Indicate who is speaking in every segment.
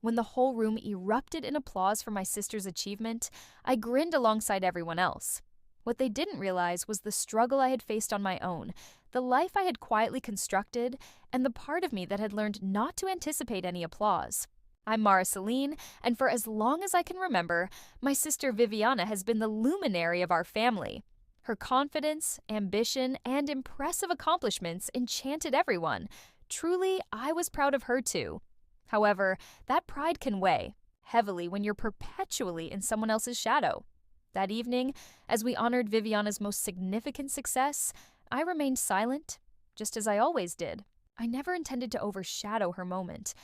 Speaker 1: When the whole room erupted in applause for my sister's achievement, I grinned alongside everyone else. What they didn't realize was the struggle I had faced on my own, the life I had quietly constructed, and the part of me that had learned not to anticipate any applause. I'm Mara Celine, and for as long as I can remember, my sister Viviana has been the luminary of our family. Her confidence, ambition, and impressive accomplishments enchanted everyone. Truly, I was proud of her too. However, that pride can weigh heavily when you're perpetually in someone else's shadow. That evening, as we honored Viviana's most significant success, I remained silent, just as I always did. I never intended to overshadow her moment.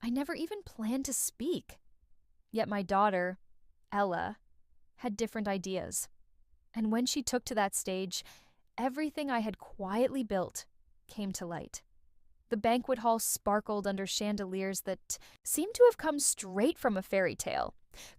Speaker 1: I never even planned to speak. Yet my daughter, Ella, had different ideas. And when she took to that stage, everything I had quietly built came to light. The banquet hall sparkled under chandeliers that seemed to have come straight from a fairy tale.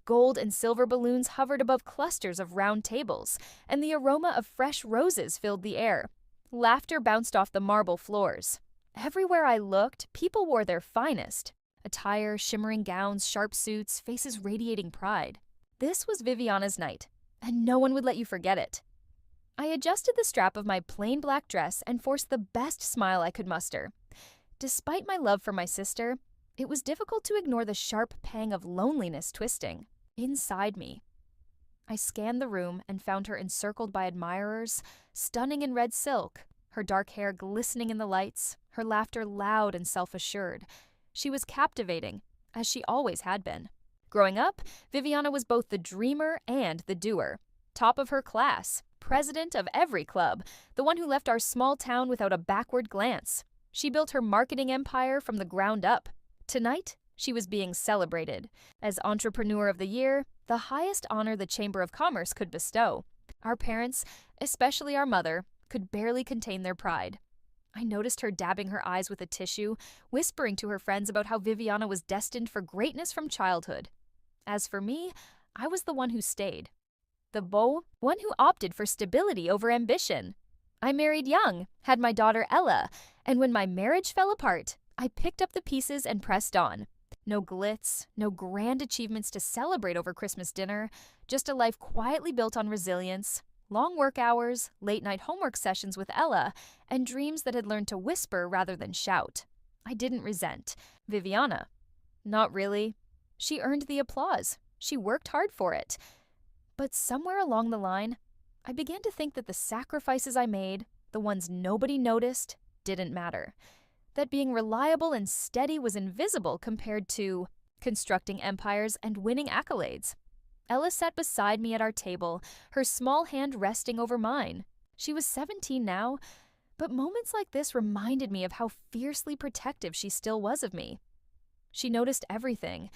Speaker 1: Gold and silver balloons hovered above clusters of round tables, and the aroma of fresh roses filled the air. Laughter bounced off the marble floors. Everywhere I looked, people wore their finest. Attire, shimmering gowns, sharp suits, faces radiating pride. This was Viviana's night, and no one would let you forget it. I adjusted the strap of my plain black dress and forced the best smile I could muster. Despite my love for my sister, it was difficult to ignore the sharp pang of loneliness twisting inside me. I scanned the room and found her encircled by admirers, stunning in red silk, her dark hair glistening in the lights, her laughter loud and self-assured. She was captivating, as she always had been. Growing up, Viviana was both the dreamer and the doer. Top of her class, president of every club, the one who left our small town without a backward glance. She built her marketing empire from the ground up. Tonight, she was being celebrated. As Entrepreneur of the Year, the highest honor the Chamber of Commerce could bestow. Our parents, especially our mother, could barely contain their pride. I noticed her dabbing her eyes with a tissue, whispering to her friends about how Viviana was destined for greatness from childhood. As for me, I was the one who stayed. The beau, one who opted for stability over ambition. I married young, had my daughter Ella, and when my marriage fell apart, I picked up the pieces and pressed on. No glitz, no grand achievements to celebrate over Christmas dinner, just a life quietly built on resilience, long work hours, late-night homework sessions with Ella, and dreams that had learned to whisper rather than shout. I didn't resent Viviana. Not really. She earned the applause. She worked hard for it. But somewhere along the line, I began to think that the sacrifices I made, the ones nobody noticed, didn't matter. That being reliable and steady was invisible compared to constructing empires and winning accolades. Ella sat beside me at our table, her small hand resting over mine. She was 17 now, but moments like this reminded me of how fiercely protective she still was of me. She noticed everything.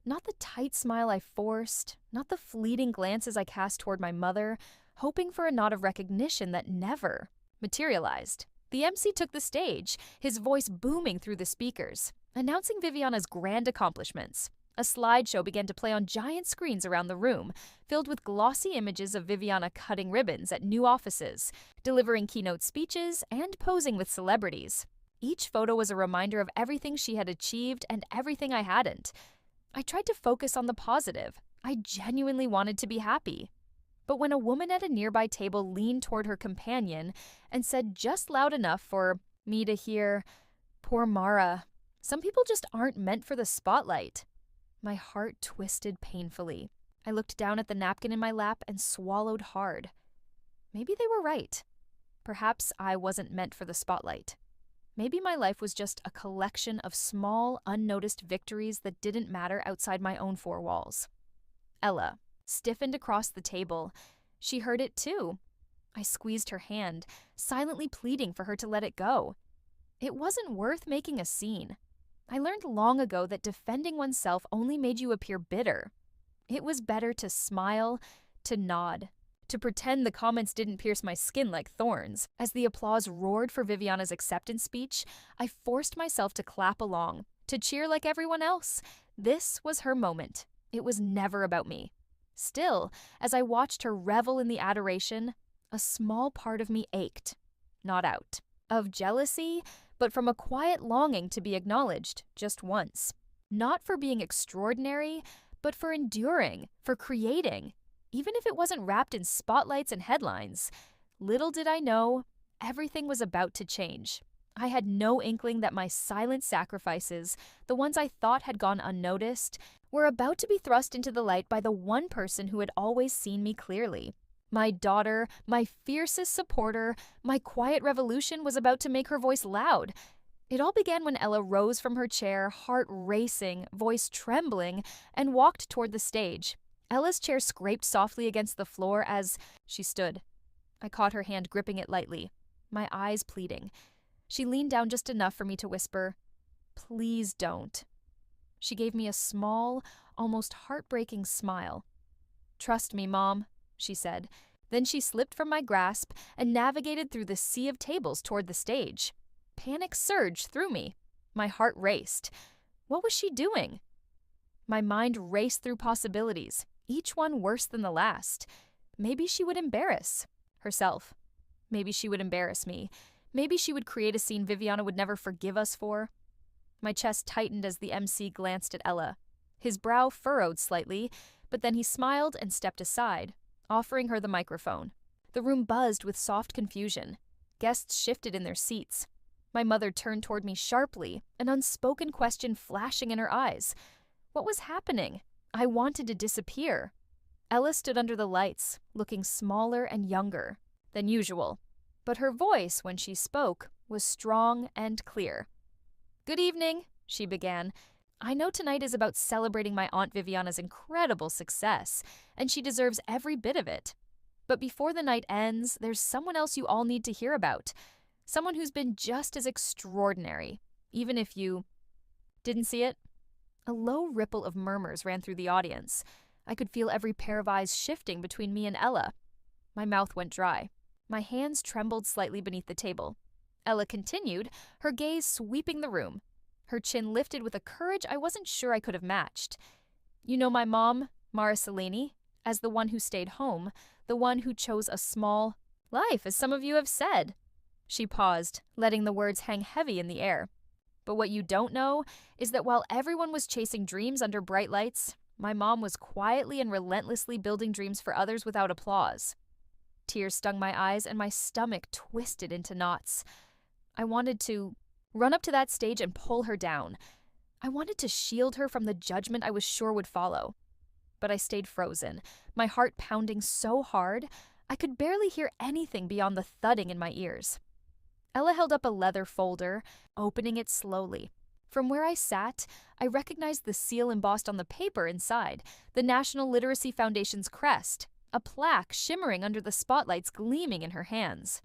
Speaker 1: Not the tight smile I forced, not the fleeting glances I cast toward my mother, hoping for a nod of recognition that never materialized. The MC took the stage, his voice booming through the speakers, announcing Viviana's grand accomplishments. A slideshow began to play on giant screens around the room, filled with glossy images of Viviana cutting ribbons at new offices, delivering keynote speeches, and posing with celebrities. Each photo was a reminder of everything she had achieved and everything I hadn't. I tried to focus on the positive. I genuinely wanted to be happy. But when a woman at a nearby table leaned toward her companion and said just loud enough for me to hear, "Poor Mara, some people just aren't meant for the spotlight," my heart twisted painfully. I looked down at the napkin in my lap and swallowed hard. Maybe they were right. Perhaps I wasn't meant for the spotlight. Maybe my life was just a collection of small, unnoticed victories that didn't matter outside my own four walls. Ella stiffened across the table. She heard it too. I squeezed her hand, silently pleading for her to let it go. It wasn't worth making a scene. I learned long ago that defending oneself only made you appear bitter. It was better to smile, to nod, to pretend the comments didn't pierce my skin like thorns. As the applause roared for Viviana's acceptance speech, I forced myself to clap along, to cheer like everyone else. This was her moment. It was never about me. Still, as I watched her revel in the adoration, a small part of me ached, not out of jealousy, but from a quiet longing to be acknowledged just once. Not for being extraordinary, but for enduring, for creating, even if it wasn't wrapped in spotlights and headlines. Little did I know, everything was about to change. I had no inkling that my silent sacrifices, the ones I thought had gone unnoticed, were about to be thrust into the light by the one person who had always seen me clearly. My daughter, my fiercest supporter, my quiet revolution was about to make her voice loud. It all began when Ella rose from her chair, heart racing, voice trembling, and walked toward the stage. Ella's chair scraped softly against the floor as she stood. I caught her hand, gripping it lightly, my eyes pleading. She leaned down just enough for me to whisper, "Please don't." She gave me a small, almost heartbreaking smile. "Trust me, Mom," she said. Then she slipped from my grasp and navigated through the sea of tables toward the stage. Panic surged through me. My heart raced. What was she doing? My mind raced through possibilities, each one worse than the last. Maybe she would embarrass herself. Maybe she would embarrass me. Maybe she would create a scene Viviana would never forgive us for. My chest tightened as the MC glanced at Ella. His brow furrowed slightly, but then he smiled and stepped aside, offering her the microphone. The room buzzed with soft confusion. Guests shifted in their seats. My mother turned toward me sharply, an unspoken question flashing in her eyes. What was happening? I wanted to disappear. Ella stood under the lights, looking smaller and younger than usual, but her voice, when she spoke, was strong and clear. "Good evening," she began. "I know tonight is about celebrating my Aunt Viviana's incredible success, and she deserves every bit of it. But before the night ends, there's someone else you all need to hear about. Someone who's been just as extraordinary, even if you didn't see it." A low ripple of murmurs ran through the audience. I could feel every pair of eyes shifting between me and Ella. My mouth went dry. My hands trembled slightly beneath the table. Ella continued, her gaze sweeping the room. Her chin lifted with a courage I wasn't sure I could have matched. "You know my mom, Mara Salini, as the one who stayed home, the one who chose a small life, as some of you have said." She paused, letting the words hang heavy in the air. "But what you don't know is that while everyone was chasing dreams under bright lights, my mom was quietly and relentlessly building dreams for others without applause." Tears stung my eyes and my stomach twisted into knots. I wanted to run up to that stage and pull her down. I wanted to shield her from the judgment I was sure would follow. But I stayed frozen, my heart pounding so hard I could barely hear anything beyond the thudding in my ears. Ella held up a leather folder, opening it slowly. From where I sat, I recognized the seal embossed on the paper inside, the National Literacy Foundation's crest, a plaque shimmering under the spotlights gleaming in her hands.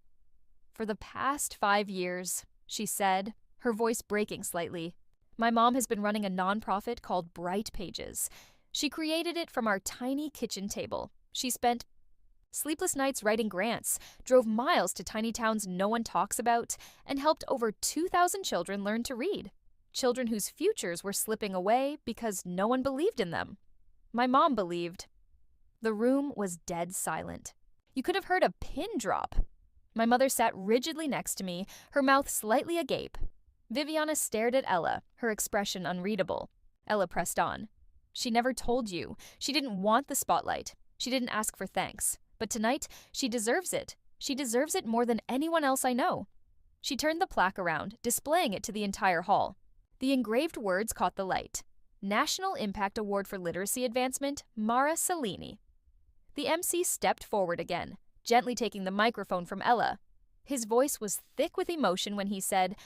Speaker 1: "For the past 5 years," she said, her voice breaking slightly, "my mom has been running a nonprofit called Bright Pages. She created it from our tiny kitchen table. She spent sleepless nights writing grants, drove miles to tiny towns no one talks about, and helped over 2,000 children learn to read. Children whose futures were slipping away because no one believed in them. My mom believed." The room was dead silent. You could have heard a pin drop. My mother sat rigidly next to me, her mouth slightly agape. Viviana stared at Ella, her expression unreadable. Ella pressed on. "She never told you. She didn't want the spotlight. She didn't ask for thanks. But tonight, she deserves it. She deserves it more than anyone else I know." She turned the plaque around, displaying it to the entire hall. The engraved words caught the light. "National Impact Award for Literacy Advancement, Mara Salini." The MC stepped forward again, gently taking the microphone from Ella. His voice was thick with emotion when he said,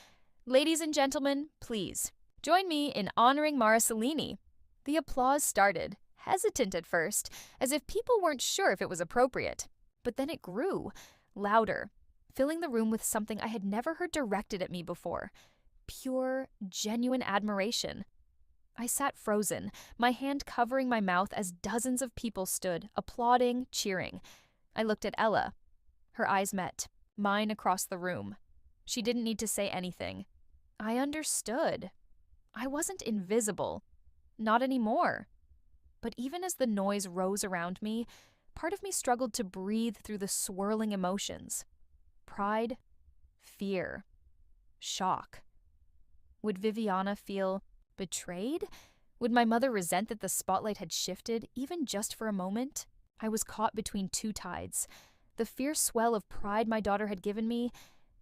Speaker 1: "Ladies and gentlemen, please, join me in honoring Mara Salini." The applause started, hesitant at first, as if people weren't sure if it was appropriate. But then it grew, louder, filling the room with something I had never heard directed at me before. Pure, genuine admiration. I sat frozen, my hand covering my mouth as dozens of people stood, applauding, cheering. I looked at Ella. Her eyes met, mine across the room. She didn't need to say anything. I understood. I wasn't invisible. Not anymore. But even as the noise rose around me, part of me struggled to breathe through the swirling emotions. Pride, fear, shock. Would Viviana feel Betrayed? Would my mother resent that the spotlight had shifted, even just for a moment? I was caught between two tides: the fierce swell of pride my daughter had given me,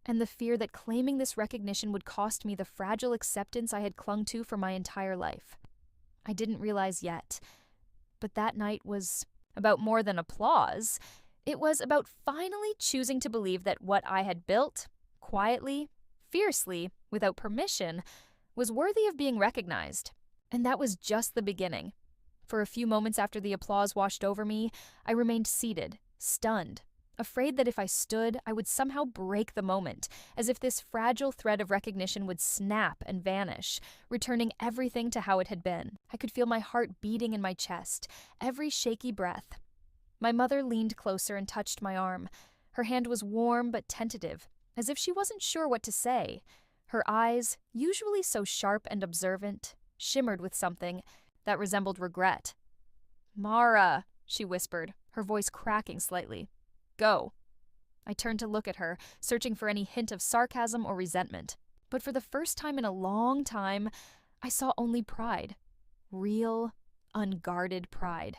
Speaker 1: and the fear that claiming this recognition would cost me the fragile acceptance I had clung to for my entire life. I didn't realize yet, but that night was about more than applause. It was about finally choosing to believe that what I had built, quietly, fiercely, without permission, was worthy of being recognized. And that was just the beginning. For a few moments after the applause washed over me, I remained seated, stunned, afraid that if I stood, I would somehow break the moment, as if this fragile thread of recognition would snap and vanish, returning everything to how it had been. I could feel my heart beating in my chest, every shaky breath. My mother leaned closer and touched my arm. Her hand was warm but tentative, as if she wasn't sure what to say. Her eyes, usually so sharp and observant, shimmered with something that resembled regret. "Mara," she whispered, her voice cracking slightly. "Go." I turned to look at her, searching for any hint of sarcasm or resentment. But for the first time in a long time, I saw only pride. Real, unguarded pride.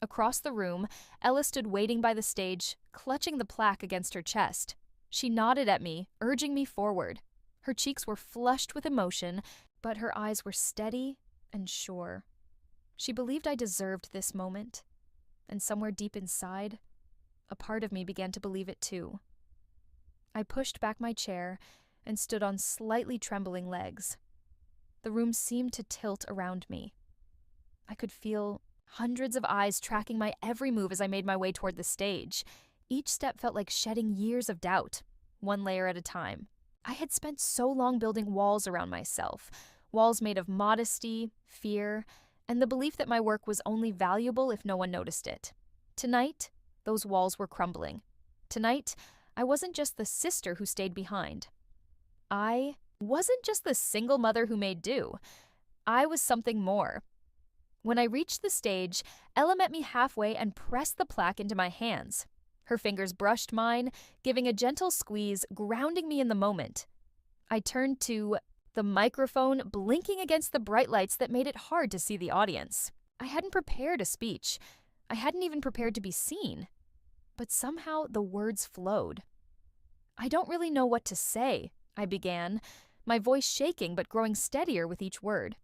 Speaker 1: Across the room, Ella stood waiting by the stage, clutching the plaque against her chest. She nodded at me, urging me forward. Her cheeks were flushed with emotion, but her eyes were steady and sure. She believed I deserved this moment, and somewhere deep inside, a part of me began to believe it too. I pushed back my chair and stood on slightly trembling legs. The room seemed to tilt around me. I could feel hundreds of eyes tracking my every move as I made my way toward the stage. Each step felt like shedding years of doubt, one layer at a time. I had spent so long building walls around myself, walls made of modesty, fear, and the belief that my work was only valuable if no one noticed it. Tonight, those walls were crumbling. Tonight, I wasn't just the sister who stayed behind. I wasn't just the single mother who made do. I was something more. When I reached the stage, Ella met me halfway and pressed the plaque into my hands. Her fingers brushed mine, giving a gentle squeeze, grounding me in the moment. I turned to the microphone blinking against the bright lights that made it hard to see the audience. I hadn't prepared a speech. I hadn't even prepared to be seen. But somehow the words flowed. "I don't really know what to say," I began, my voice shaking but growing steadier with each word.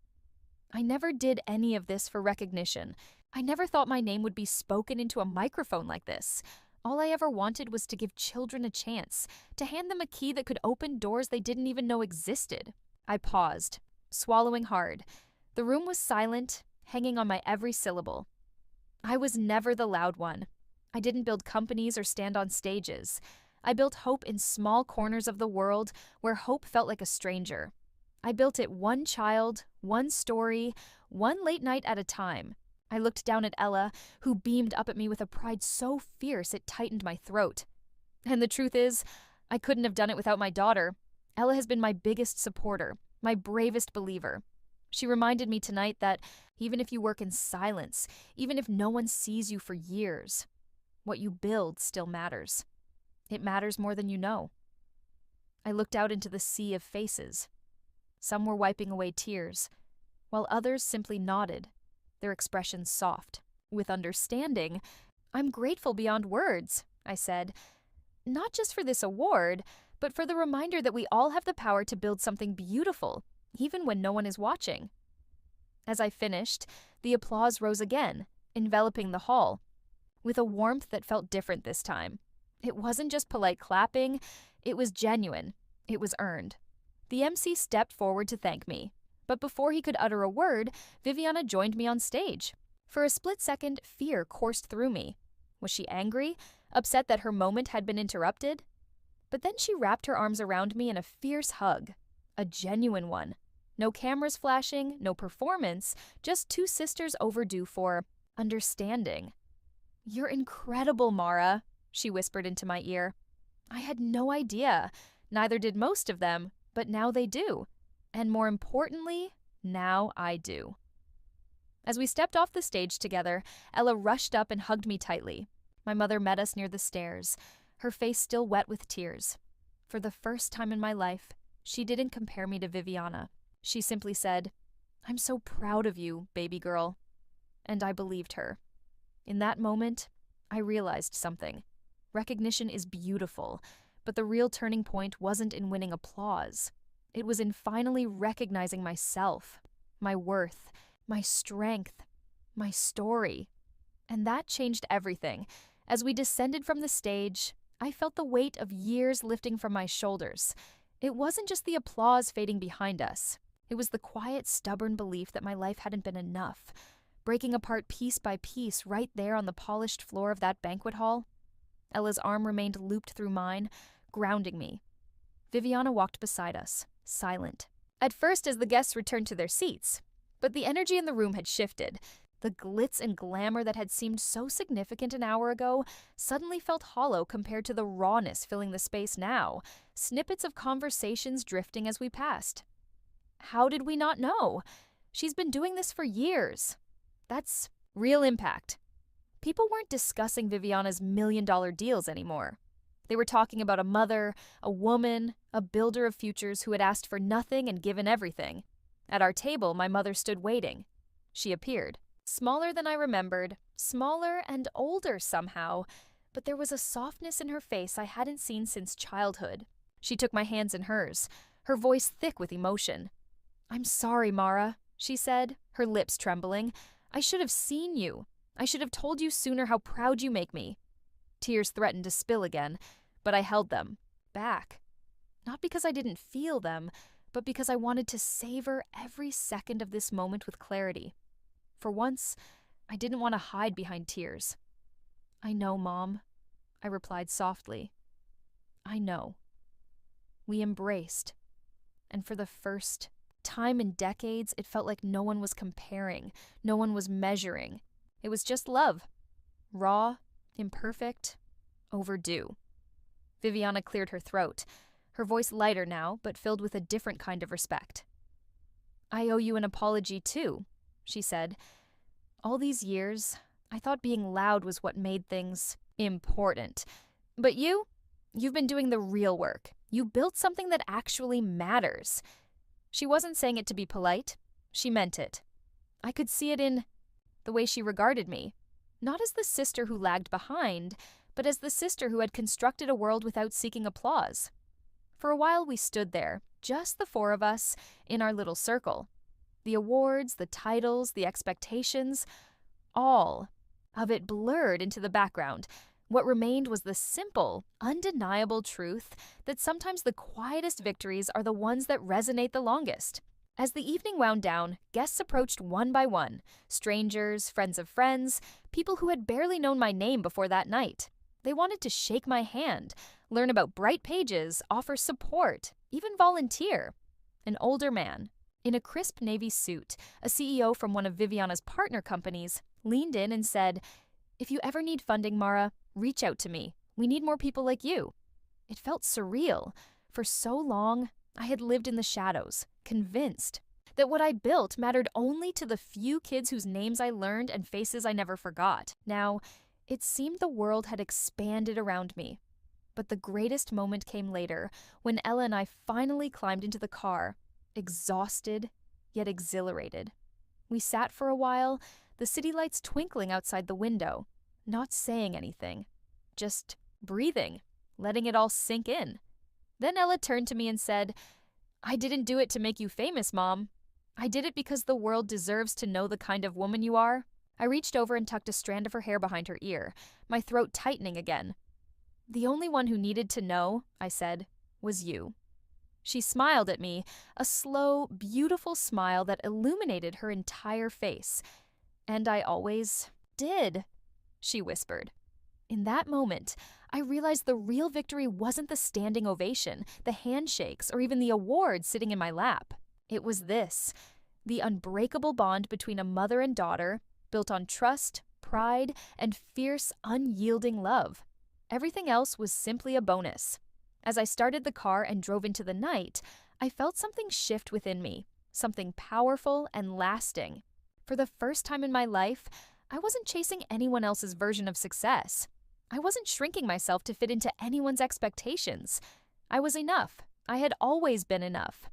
Speaker 1: I never did any of this for recognition. I never thought my name would be spoken into a microphone like this. All I ever wanted was to give children a chance, to hand them a key that could open doors they didn't even know existed. I paused, swallowing hard. The room was silent, hanging on my every syllable. I was never the loud one. I didn't build companies or stand on stages. I built hope in small corners of the world where hope felt like a stranger. I built it one child, one story, one late night at a time. I looked down at Ella, who beamed up at me with a pride so fierce it tightened my throat. And the truth is, I couldn't have done it without my daughter. Ella has been my biggest supporter, my bravest believer. She reminded me tonight that even if you work in silence, even if no one sees you for years, what you build still matters. It matters more than you know. I looked out into the sea of faces. Some were wiping away tears, while others simply nodded, their expressions soft, with understanding. "I'm grateful beyond words," I said, "not just for this award, but for the reminder that we all have the power to build something beautiful, even when no one is watching." As I finished, the applause rose again, enveloping the hall, with a warmth that felt different this time. It wasn't just polite clapping, it was genuine, it was earned. The MC stepped forward to thank me, but before he could utter a word, Viviana joined me on stage. For a split second, fear coursed through me. Was she angry, upset that her moment had been interrupted? But then she wrapped her arms around me in a fierce hug, a genuine one. No cameras flashing, no performance, just two sisters overdue for understanding. "You're incredible, Mara," she whispered into my ear. I had no idea. Neither did most of them, but now they do. And more importantly, now I do. As we stepped off the stage together, Ella rushed up and hugged me tightly. My mother met us near the stairs, her face still wet with tears. For the first time in my life, she didn't compare me to Viviana. She simply said, "I'm so proud of you, baby girl." And I believed her. In that moment, I realized something. Recognition is beautiful, but the real turning point wasn't in winning applause. It was in finally recognizing myself, my worth, my strength, my story. And that changed everything. As we descended from the stage, I felt the weight of years lifting from my shoulders. It wasn't just the applause fading behind us. It was the quiet, stubborn belief that my life hadn't been enough, breaking apart piece by piece right there on the polished floor of that banquet hall. Ella's arm remained looped through mine, grounding me. Viviana walked beside us, silent. At first, as the guests returned to their seats, but the energy in the room had shifted. The glitz and glamour that had seemed so significant an hour ago suddenly felt hollow compared to the rawness filling the space now, snippets of conversations drifting as we passed. How did we not know? She's been doing this for years. That's real impact. People weren't discussing Viviana's million-dollar deals anymore. They were talking about a mother, a woman, a builder of futures who had asked for nothing and given everything. At our table, my mother stood waiting. She appeared. Smaller than I remembered, smaller and older somehow, but there was a softness in her face I hadn't seen since childhood. She took my hands in hers, her voice thick with emotion. "I'm sorry, Mara," she said, her lips trembling. "I should have seen you. I should have told you sooner how proud you make me." Tears threatened to spill again, but I held them back. Not because I didn't feel them, but because I wanted to savor every second of this moment with clarity. For once, I didn't want to hide behind tears. "I know, Mom," I replied softly. "I know." We embraced, and for the first time in decades, it felt like no one was comparing, no one was measuring. It was just love. Raw, imperfect, overdue. Viviana cleared her throat, her voice lighter now, but filled with a different kind of respect. "I owe you an apology, too," she said. "All these years, I thought being loud was what made things important. But you've been doing the real work. You built something that actually matters." She wasn't saying it to be polite. She meant it. I could see it in the way she regarded me, not as the sister who lagged behind, but as the sister who had constructed a world without seeking applause. For a while we stood there, just the four of us, in our little circle. The awards, the titles, the expectations, all of it blurred into the background. What remained was the simple, undeniable truth that sometimes the quietest victories are the ones that resonate the longest. As the evening wound down, guests approached one by one, strangers, friends of friends, people who had barely known my name before that night. They wanted to shake my hand, learn about bright pages, offer support, even volunteer. An older man, in a crisp navy suit, a CEO from one of Viviana's partner companies, leaned in and said, "If you ever need funding, Mara, reach out to me. We need more people like you." It felt surreal. For so long, I had lived in the shadows, convinced that what I built mattered only to the few kids whose names I learned and faces I never forgot. Now, it seemed the world had expanded around me. But the greatest moment came later, when Ella and I finally climbed into the car, exhausted yet exhilarated. We sat for a while, the city lights twinkling outside the window, not saying anything, just breathing, letting it all sink in. Then Ella turned to me and said, "I didn't do it to make you famous, Mom. I did it because the world deserves to know the kind of woman you are." I reached over and tucked a strand of her hair behind her ear, my throat tightening again. "The only one who needed to know," I said, "was you." She smiled at me, a slow, beautiful smile that illuminated her entire face. "And I always did," she whispered. In that moment, I realized the real victory wasn't the standing ovation, the handshakes, or even the award sitting in my lap. It was this, the unbreakable bond between a mother and daughter, built on trust, pride, and fierce, unyielding love. Everything else was simply a bonus. As I started the car and drove into the night, I felt something shift within me, something powerful and lasting. For the first time in my life, I wasn't chasing anyone else's version of success. I wasn't shrinking myself to fit into anyone's expectations. I was enough. I had always been enough.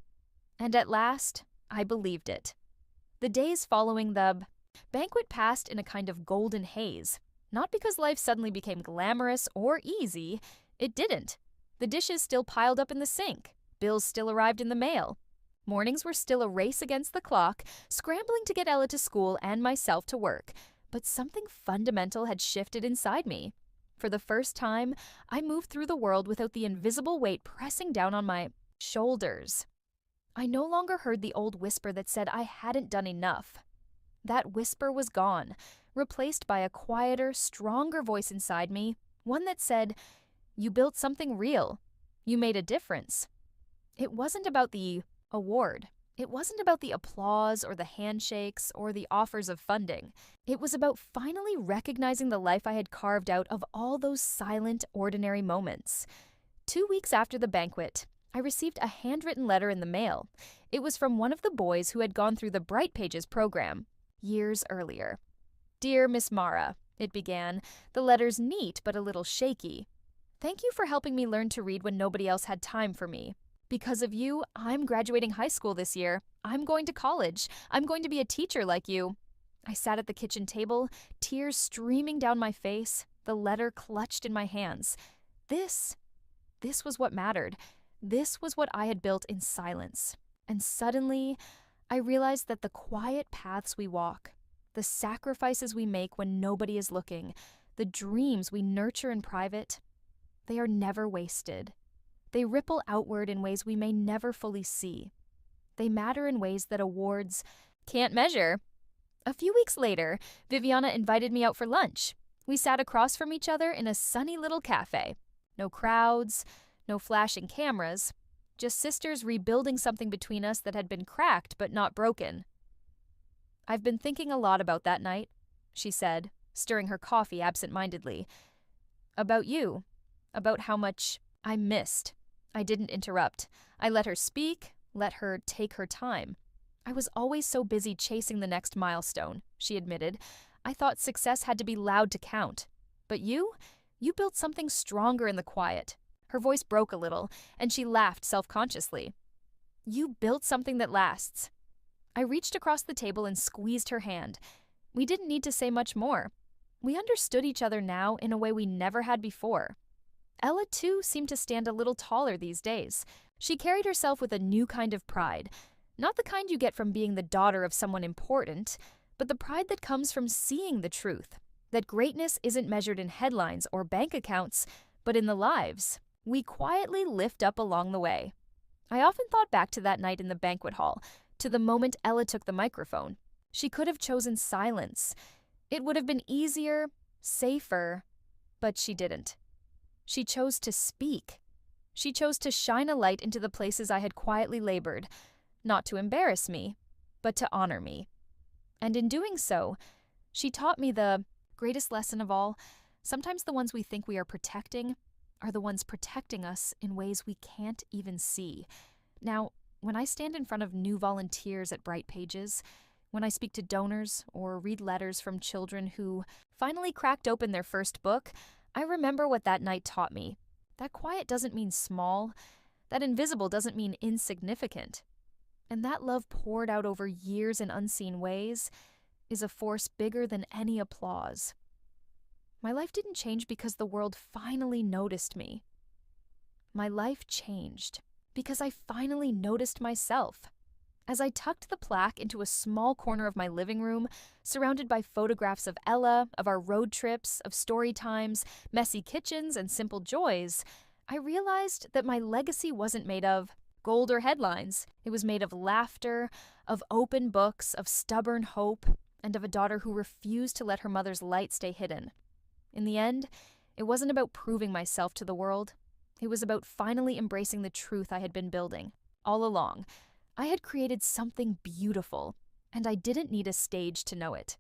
Speaker 1: And at last, I believed it. The days following the banquet passed in a kind of golden haze. Not because life suddenly became glamorous or easy. It didn't. The dishes still piled up in the sink. Bills still arrived in the mail. Mornings were still a race against the clock, scrambling to get Ella to school and myself to work. But something fundamental had shifted inside me. For the first time, I moved through the world without the invisible weight pressing down on my shoulders. I no longer heard the old whisper that said I hadn't done enough. That whisper was gone, replaced by a quieter, stronger voice inside me, one that said, "You built something real. You made a difference." It wasn't about the award. It wasn't about the applause or the handshakes or the offers of funding. It was about finally recognizing the life I had carved out of all those silent, ordinary moments. 2 weeks after the banquet, I received a handwritten letter in the mail. It was from one of the boys who had gone through the Bright Pages program years earlier. "Dear Miss Mara," it began, the letters neat but a little shaky. "Thank you for helping me learn to read when nobody else had time for me. Because of you, I'm graduating high school this year. I'm going to college. I'm going to be a teacher like you." I sat at the kitchen table, tears streaming down my face, the letter clutched in my hands. This was what mattered. This was what I had built in silence. And suddenly, I realized that the quiet paths we walk, the sacrifices we make when nobody is looking, the dreams we nurture in private, they are never wasted. They ripple outward in ways we may never fully see. They matter in ways that awards can't measure. A few weeks later, Viviana invited me out for lunch. We sat across from each other in a sunny little cafe. No crowds, no flashing cameras, just sisters rebuilding something between us that had been cracked but not broken. "I've been thinking a lot about that night," she said, stirring her coffee absent-mindedly. "About you, about how much I missed." I didn't interrupt. I let her speak, let her take her time. "I was always so busy chasing the next milestone," she admitted. "I thought success had to be loud to count. But you built something stronger in the quiet." Her voice broke a little, and she laughed self-consciously. "You built something that lasts." I reached across the table and squeezed her hand. We didn't need to say much more. We understood each other now in a way we never had before. Ella, too, seemed to stand a little taller these days. She carried herself with a new kind of pride. Not the kind you get from being the daughter of someone important, but the pride that comes from seeing the truth, that greatness isn't measured in headlines or bank accounts, but in the lives we quietly lift up along the way. I often thought back to that night in the banquet hall, to the moment Ella took the microphone. She could have chosen silence. It would have been easier, safer, but she didn't. She chose to speak. She chose to shine a light into the places I had quietly labored, not to embarrass me, but to honor me. And in doing so, she taught me the greatest lesson of all. Sometimes the ones we think we are protecting are the ones protecting us in ways we can't even see. Now, when I stand in front of new volunteers at Bright Pages, when I speak to donors or read letters from children who finally cracked open their first book, I remember what that night taught me. That quiet doesn't mean small. That invisible doesn't mean insignificant. And that love poured out over years in unseen ways is a force bigger than any applause. My life didn't change because the world finally noticed me. My life changed because I finally noticed myself. As I tucked the plaque into a small corner of my living room, surrounded by photographs of Ella, of our road trips, of story times, messy kitchens, and simple joys, I realized that my legacy wasn't made of gold or headlines. It was made of laughter, of open books, of stubborn hope, and of a daughter who refused to let her mother's light stay hidden. In the end, it wasn't about proving myself to the world. It was about finally embracing the truth I had been building all along. I had created something beautiful, and I didn't need a stage to know it.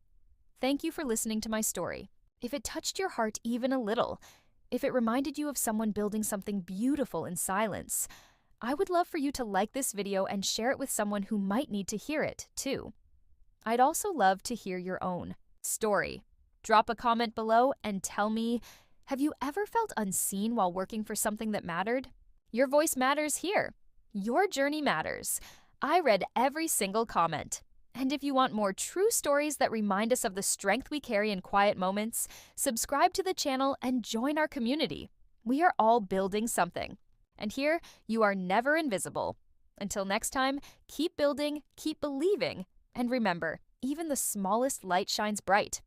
Speaker 1: Thank you for listening to my story. If it touched your heart even a little, if it reminded you of someone building something beautiful in silence, I would love for you to like this video and share it with someone who might need to hear it, too. I'd also love to hear your own story. Drop a comment below and tell me, have you ever felt unseen while working for something that mattered? Your voice matters here. Your journey matters. I read every single comment. And if you want more true stories that remind us of the strength we carry in quiet moments, subscribe to the channel and join our community. We are all building something. And here, you are never invisible. Until next time, keep building, keep believing, and remember, even the smallest light shines bright.